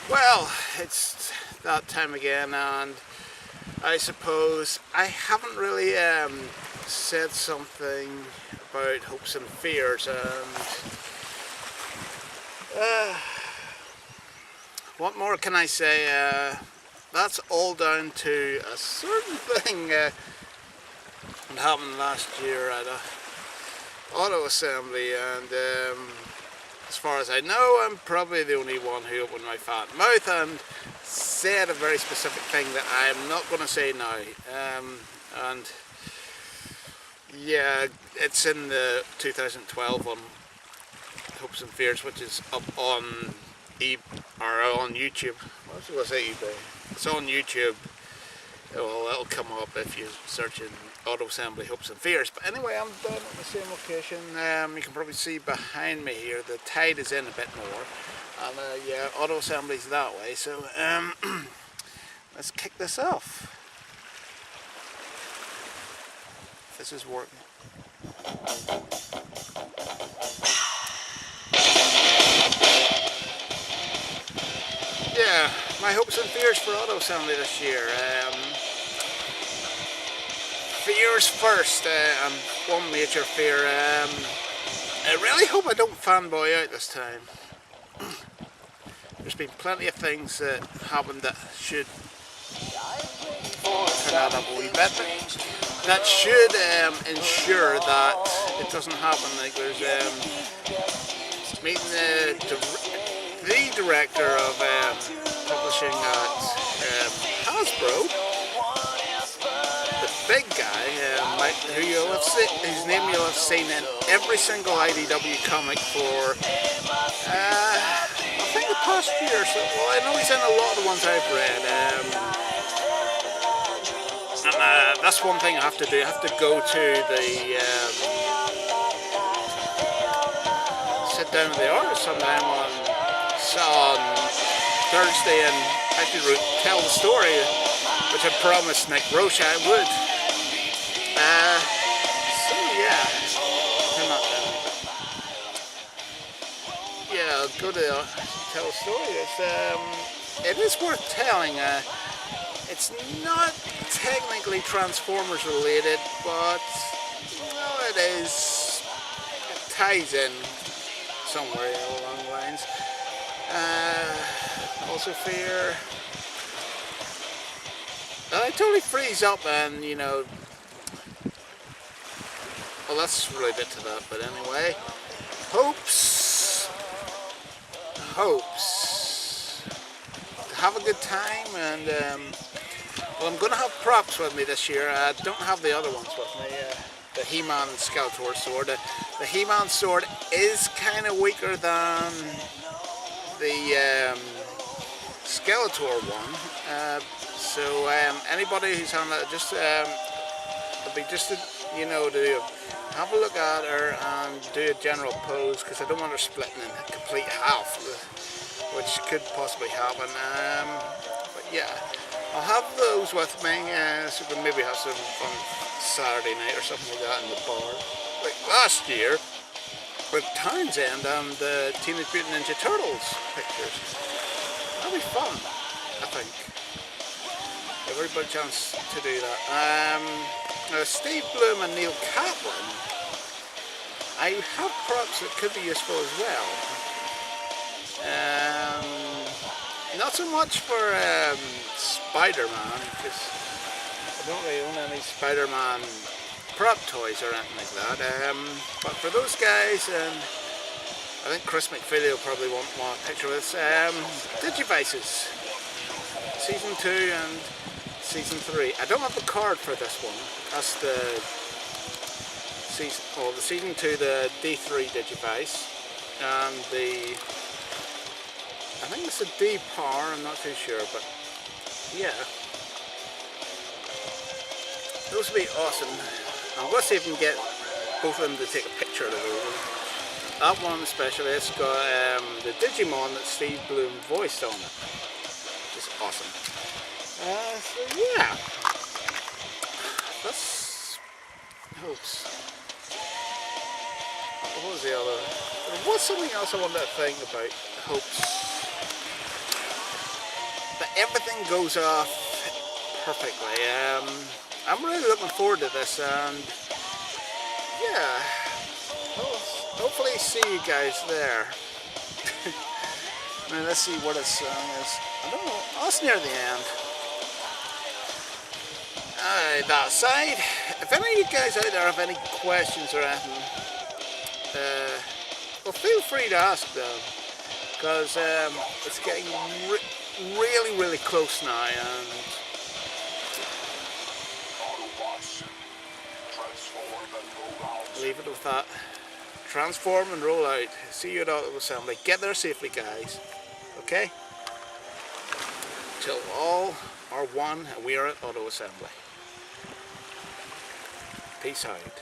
Well, it's that time again, and I suppose I haven't really said something about hopes and fears, and what more can I say? That's all down to a certain thing that happened last year at a auto assembly, and as far as I know, I'm probably the only one who opened my fat mouth and said a very specific thing that I'm not going to say now. And yeah, it's in the 2012 one, Hopes and Fears, which is up on on YouTube. What was I going to say, eBay? It's on YouTube. Well, it'll come up if you search in auto assembly hopes and fears. But anyway, I'm down at the same location. You can probably see behind me here the tide is in a bit more, and yeah, auto assembly's that way. So let's kick this off. This is working. Yeah, my hopes and fears for auto assembly this year. Fears first, and one major fear. I really hope I don't fanboy out this time. There's been plenty of things that happened that should turn out a wee bit. That should ensure that it doesn't happen. Like there's meeting the director of publishing at Hasbro. Big guy, who you'll have seen, whose name you'll have seen in every single IDW comic for, I think the past year or so. Well, I know he's in a lot of the ones I've read, and that's one thing I have to do. I have to go to the, sit down with the artist sometime on Thursday and actually tell the story, which I promised Nick Roche I would. So yeah, I'll go to tell a story. It is worth telling. It's not technically Transformers related, but well, it is. It ties in somewhere along the lines. Also fear. I totally freeze up and, you know, well, that's related to that, but anyway, hopes to have a good time, and well, I'm going to have props with me this year. I don't have the other ones with me, the He-Man and Skeletor sword. The He-Man sword is kind of weaker than the Skeletor one. So anybody who's on that, just it'll be just to, you know, to have a look at her and do a general pose, because I don't want her splitting in complete half, which could possibly happen. But yeah, I'll have those with me, so we can maybe have some fun Saturday night or something like that in the bar, like last year with Townsend and the Teenage Mutant Ninja Turtles pictures. That'll be fun, I think. Everybody chance to do that. Steve Bloom and Neil Kaplan, I have props that could be useful as well. Not so much for Spider-Man, because I don't really own any Spider-Man prop toys or anything like that. But for those guys, I think Chris McFeely will probably want a picture of this. Digivices, Season 2 and Season 3. I don't have the card for this one. That's the Season 2, the D3 Digivice, and I think it's a D-Power, I'm not too sure, but yeah. Those would be awesome. I'm going to see if we can get both of them to take a picture of those. That one especially, it's got the Digimon that Steve Bloom voiced on it, which is awesome. So yeah, that's hopes. What was the other? There was something else I wanted to think about hopes. but everything goes off perfectly. I'm really looking forward to this, and yeah, hopefully see you guys there. Now let's see what his song is. I don't know. Oh, it's near the end. Alright, that side. If any of you guys out there have any questions or anything, well, feel free to ask them, because it's getting really, really close now, and leave it with that. Transform and roll out. See you at auto assembly. Get there safely, guys. Okay? Till all are one and we are at auto assembly. Peace out.